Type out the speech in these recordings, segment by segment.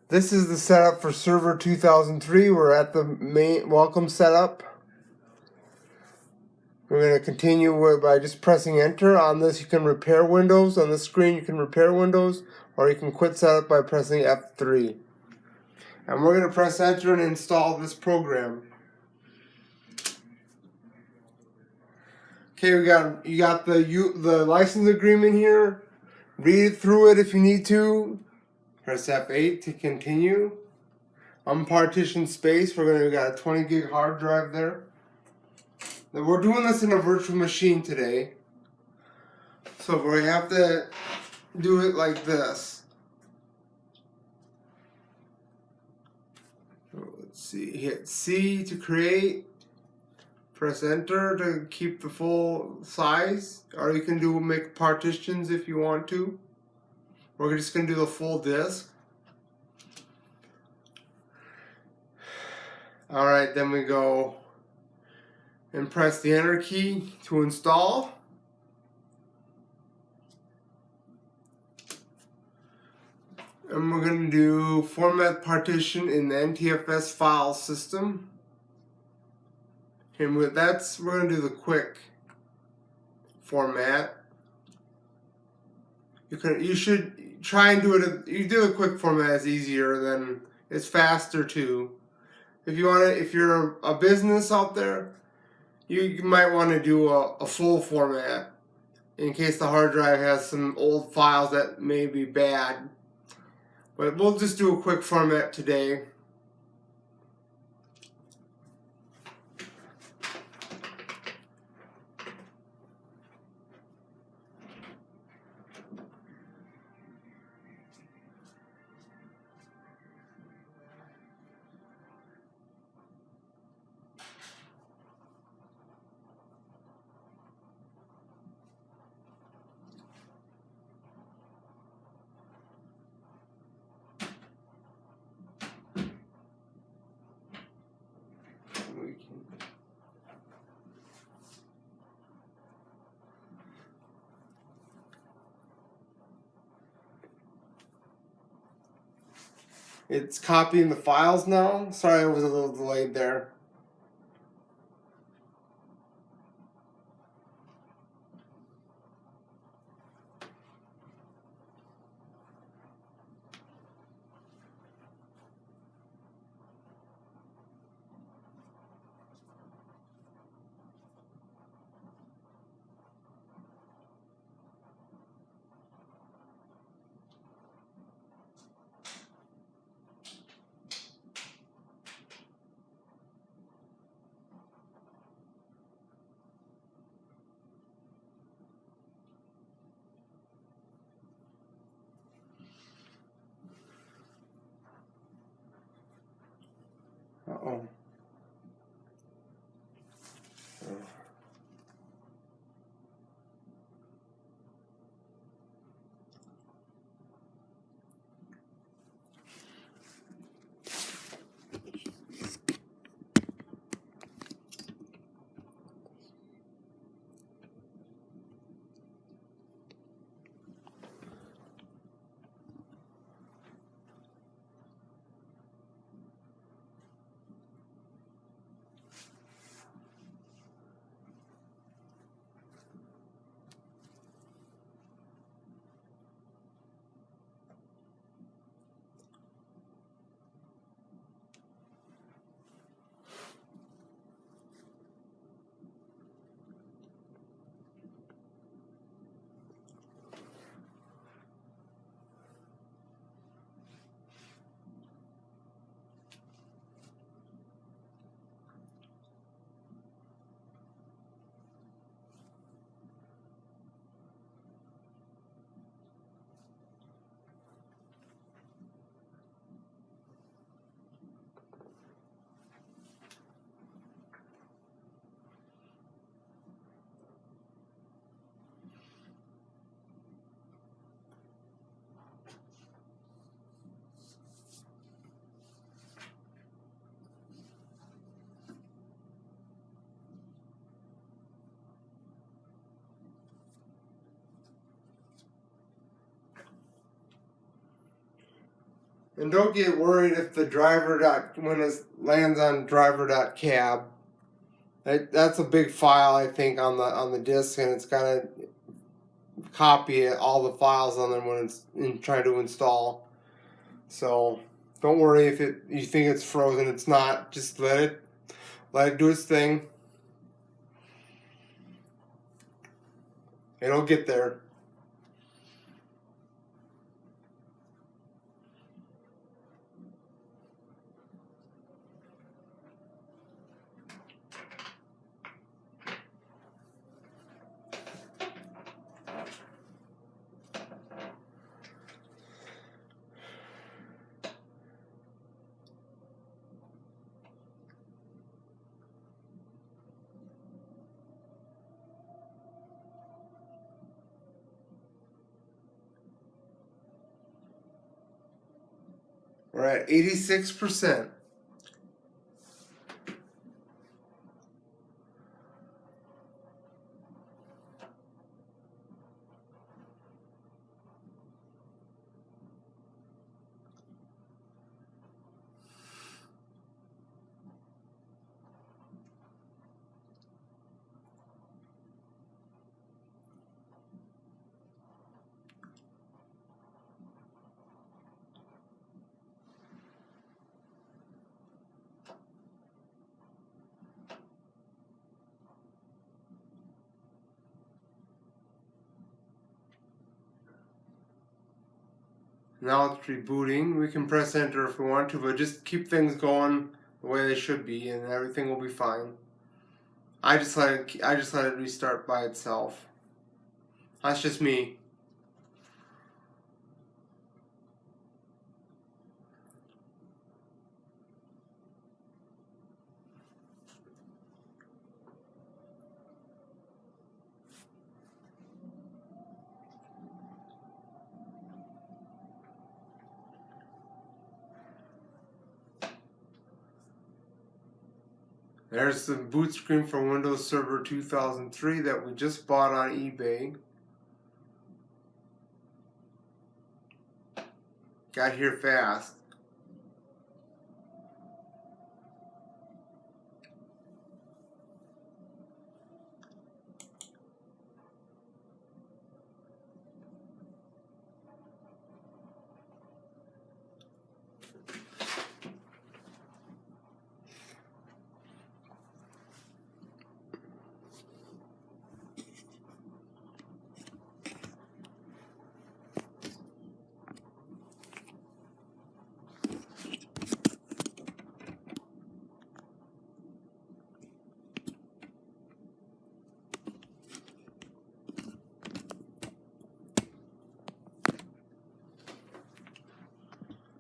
This is the setup for server 2003. We're at the main welcome setup. We're going to continue by just pressing enter. On this you can repair windows. On this screen you can repair windows, or you can quit setup by pressing F3. And we're going to press enter and install this program. Okay, you got the license agreement here. Read through it if you need to. Press F8 to continue. Partition Space. We got a 20 gig hard drive there. Now we're doing this in a virtual machine today, so we have to do it like this. Let's see. Hit C to create. Press enter to keep the full size, or you can make partitions if you want to. We're just going to do the full disk. Alright, then we go and press the enter key to install. And we're going to do format partition in the NTFS file system. And we're going to do the quick format. You should try and do it. You do the quick format, is easier, than it's faster too. If you're a business out there, you might want to do a full format in case the hard drive has some old files that may be bad. But we'll just do a quick format today. It's copying the files now. Sorry I was a little delayed there. Uh-oh. And don't get worried if the when it lands on driver.cab. That's a big file, I think, on the disk, and it's got to copy all the files on them when it's trying to install. So don't worry if you think it's frozen. It's not. Just let it do its thing. It'll get there. We're at 86%. Now it's rebooting. We can press enter if we want to, but just keep things going the way they should be, and everything will be fine. I just let it restart by itself. That's just me. There's the boot screen for Windows Server 2003 that we just bought on eBay. Got here fast.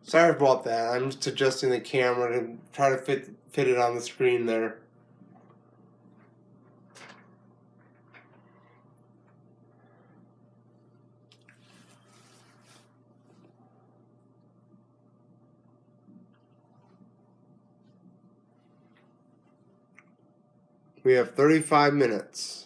Sorry about that. I'm just adjusting the camera to try to fit it on the screen there. We have 35 minutes.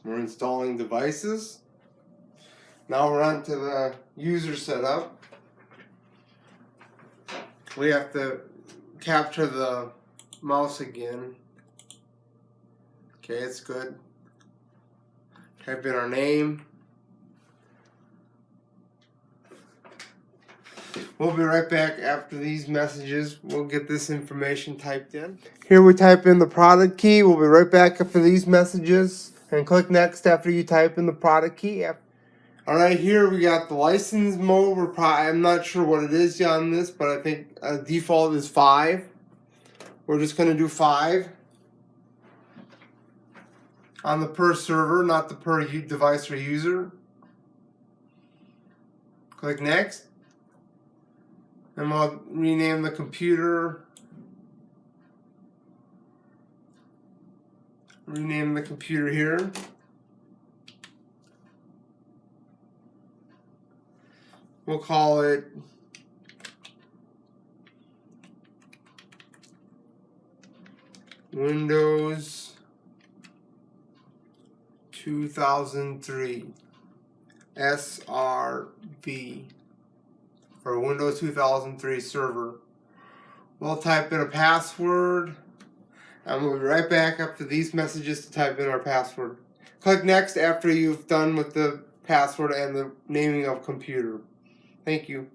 We're installing devices. Now we're on to the user setup. We have to capture the mouse again. Okay, it's good. Type in our name. We'll be right back after these messages. We'll get this information typed in. Here we type in the product key. We'll be right back after these messages. And click next after you type in the product key. Alright, here we got the license mode. I'm not sure what it is on this, but I think default is 5. We're just going to do 5 on the per server, not the per device or user. Click next. And we'll rename the computer. Rename the computer here. We'll call it Windows 2003 SRV for Windows 2003 server. We'll type in a password, and we'll be right back after these messages to type in our password. Click Next after you've done with the password and the naming of computer. Thank you.